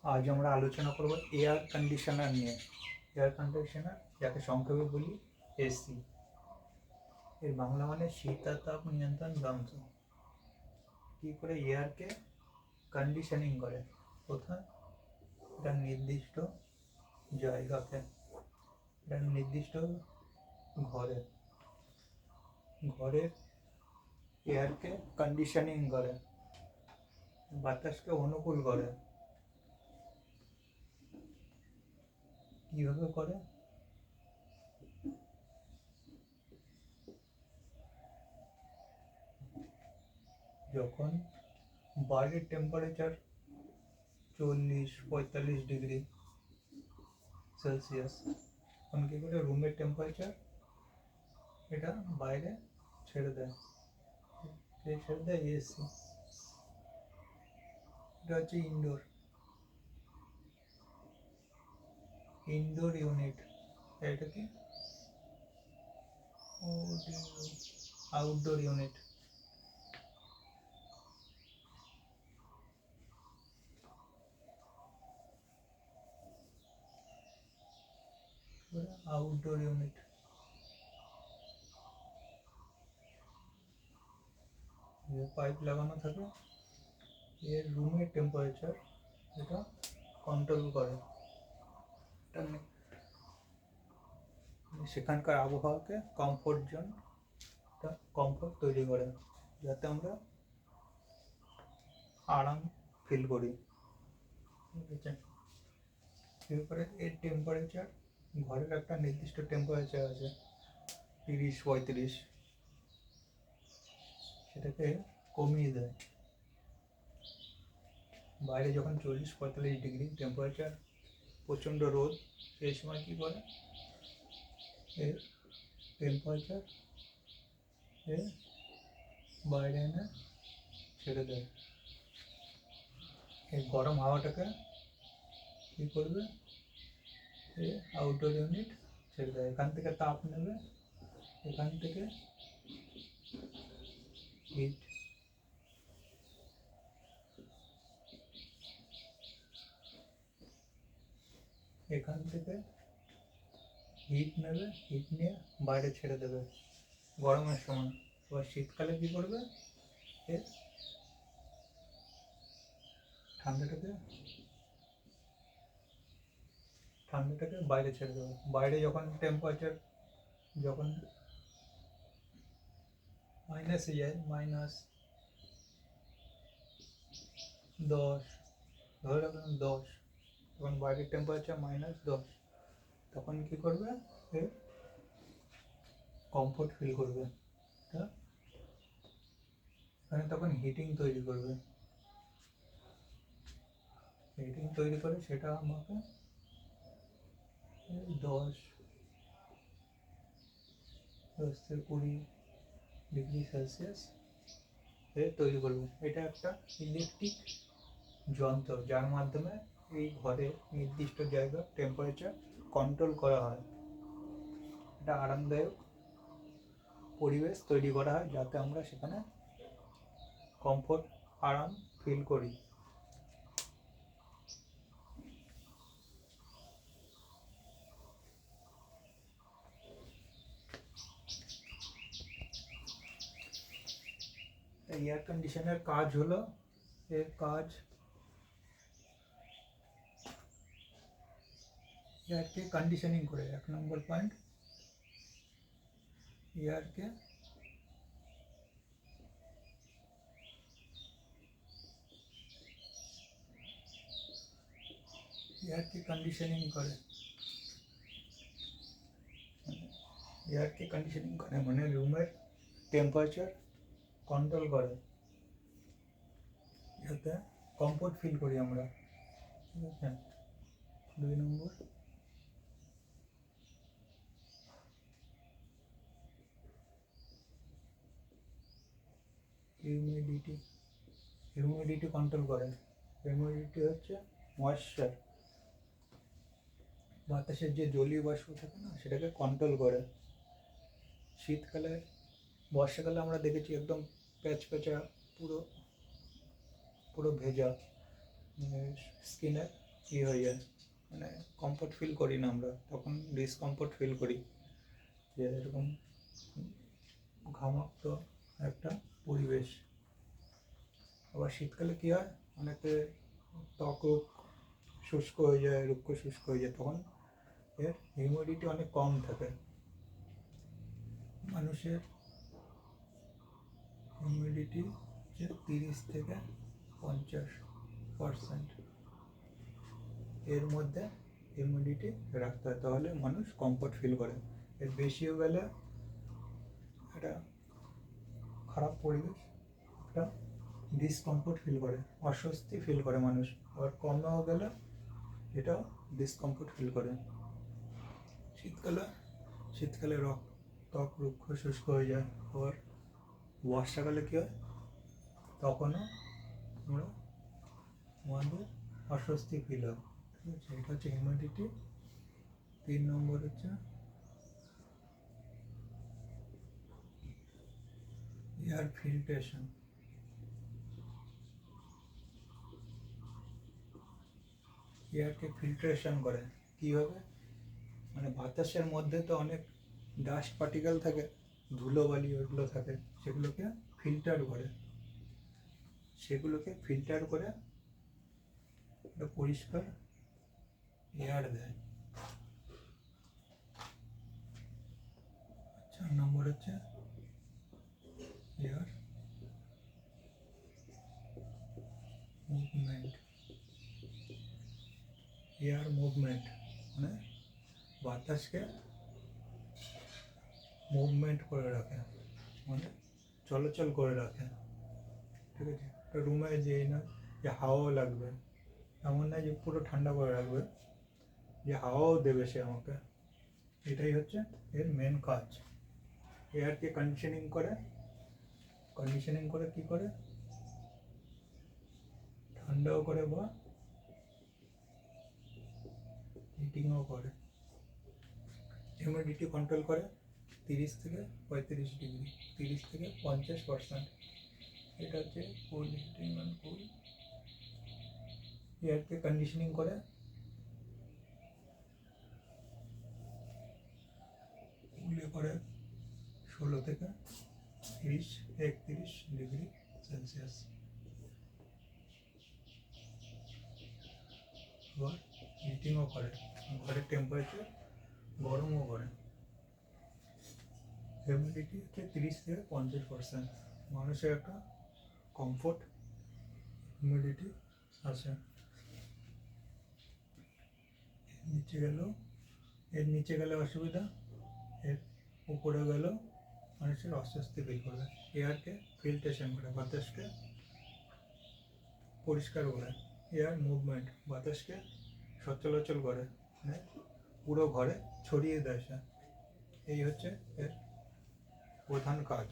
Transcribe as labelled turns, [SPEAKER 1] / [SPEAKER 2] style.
[SPEAKER 1] আজ আমরা আলোচনা করব এয়ার কন্ডিশনার নিয়ে। এয়ার কন্ডিশনার, যাকে সংক্ষেপে বলি এসি, এর বাংলা মানে শীতাতাপ নিয়ন্ত্রণ যন্ত্র। কী করে এয়ারকে কন্ডিশনিং করে? কোথায়? একটা নির্দিষ্ট জায়গাতে, একটা নির্দিষ্ট ঘরে ঘরের এয়ারকে কন্ডিশনিং করে, বাতাসকে অনুকূল করে। কীভাবে করে? যখন বাইরের টেম্পারেচার 40-45 ডিগ্রি সেলসিয়াস, তখন কী করে রুমের টেম্পারেচার এটা বাইরে ছেড়ে দেয়, এসি। এটা হচ্ছে ইনডোর ইউনিট। এটা কি outdoor unit. Outdoor unit pipe লাগানো থাকে, এর রুমের টেম্পারেচার এটা কন্ট্রোল করে, সেখানকার আবহাওয়াকে কমফোর্ট তৈরি করে, যাতে আমরা আরাম ফিল করি। ঠিক আছে, এরপরে এর টেম্পারেচার, ঘরের একটা নির্দিষ্ট টেম্পারেচার আছে 30-35, সেটাকে কমিয়ে দেয়। বাইরে যখন 40-45 ডিগ্রি টেম্পারেচার, প্রচণ্ড রোদ, সেই সময় কী করে এর টেম্পারেচার বাইরে এনে ছেড়ে দেয়। এই গরম হাওয়াটাকে কী করবে, আউটডোর ইউনিট ছেড়ে দেয়। এখান থেকে তাপ নেবে, এখান থেকে হিট, এখান থেকে হিট নেবে, হিট নিয়ে বাইরে ছেড়ে দেবে গরমের সময়। এবার শীতকালে কী করবে, এর ঠান্ডাটাকে বাইরে ছেড়ে দেবে। বাইরে যখন টেম্পারেচার যখন মাইনাসে যায়, -10, ধরে রাখলাম 10, তখন বাইরের টেম্পারেচার -10, তখন কী করবে, এ কমফোর্ট ফিল করবে। এখানে তখন হিটিং তৈরি করে, সেটা আমাকে 10-20 ডিগ্রি সেলসিয়াস তৈরি করবে। এটা একটা ইলেকট্রিক যন্ত্র, যার মাধ্যমে এই ঘরে নির্দিষ্ট জায়গার টেম্পারেচার কন্ট্রোল করা হয়। এটা আরামদায়ক পরিবেশ তৈরি করা হয়, যাতে আমরা সেখানে কমফোর্ট, আরাম ফিল করি। এয়ার কন্ডিশনের কাজ হলো, এর কাজ এয়ারকে কন্ডিশনিং করে। 1 নম্বর পয়েন্ট, এয়ারকে কন্ডিশনিং করে। মানে রুমের টেম্পারেচার কন্ট্রোল করে, যাতে কমফোর্ট ফিল করি আমরা। ঠিক আছে, 2 নম্বর, হিউমিডিটি কন্ট্রোল করে। হিউমিডিটি হচ্ছে ময়েশ্চার, বাতাসের যে জলীয় বাষ্প থাকে না, সেটাকে কন্ট্রোল করে। শীতকালে, বর্ষাকালে আমরা দেখেছি একদম প্যাচপ্যাচা, পুরো ভেজা স্কিনের কী হয়ে যায়, মানে কমফর্ট ফিল করি না আমরা, তখন ডিসকমফর্ট ফিল করি, যে এরকম ঘামাক্ত একটা পরিবেশ। আবার শীতকালে কী হয়, অনেকে ত্বক শুষ্ক হয়ে যায়, রুক্ষ শুষ্ক হয়ে যায়, তখন এর হিউমিডিটি অনেক কম থাকে। মানুষের হিউমিডিটি যে 30 থেকে 50%, এর মধ্যে হিউমিডিটি রাখতে হয়, তাহলে মানুষ কমফর্ট ফিল করে। এর বেশিও গেলে একটা খারাপ পরিবেশ, একটা ডিসকমফর্ট ফিল করে, অস্বস্তি ফিল করে মানুষ। আবার কমেও গেলে এটাও ডিসকমফর্ট ফিল করে। শীতকালে ত্বক রুক্ষ শুষ্ক হয়ে যায়। আবার বর্ষাকালে কী হয়, তখনও আমাদের অস্বস্তি ফিল হয়। ঠিক আছে, এটা হচ্ছে হিউমিডিটি। 3 নম্বর হচ্ছে এয়ার ফিল্ট্রেশন। এয়ারকে ফিল্ট্রেশন করে কীভাবে, মানে বাতাসের মধ্যে তো অনেক ডাস্ট পার্টিকেল থাকে, ধুলোবালি ওইগুলো থাকে, সেগুলোকে ফিল্টার করে একটা পরিষ্কার এয়ার দেয়। 4 নম্বর হচ্ছে এয়ার মুভমেন্ট, মানে বাতাসকে মুভমেন্ট করে রাখে, মানে চলাচল করে রাখে। ঠিক আছে, একটা রুমে যেই না যে হাওয়াও লাগবে, এমন না যে পুরো ঠান্ডা করে রাখবে, যে হাওয়াও দেবে সে আমাকে। এটাই হচ্ছে এর মেন কাজ। এয়ারকে কন্ডিশনিং করে কী করে, ঠান্ডাও করে বা হিটিংও করে। হিউমিডিটি কন্ট্রোল করে 30 থেকে 35 ডিগ্রি, 30 থেকে 50%। এটা হচ্ছে কুল হিটিং অ্যান্ড কুল। এয়ারকে কন্ডিশনিং করে কুলে করে 16 থেকে 31 ডিগ্রি সেলসিয়াস। আবার হিটিংও করে, ঘরের টেম্পারেচার গরমও করে। হিউমিডিটি হচ্ছে 30 থেকে 50%। মানুষের একটা কমফোর্ট হিউমিডিটি আছে। এর নিচে গেলে অসুবিধা, এর উপরে গেলেও মানুষের অস্বস্তি ফিল করবে। এয়ারকে ফিল্ট্রেশন করে, বাতাসকে পরিষ্কার করে। এয়ার মুভমেন্ট, বাতাসকে সচলাচল করে, মানে পুরো ঘরে ছড়িয়ে দেয় সে। এই হচ্ছে এর প্রধান কাজ।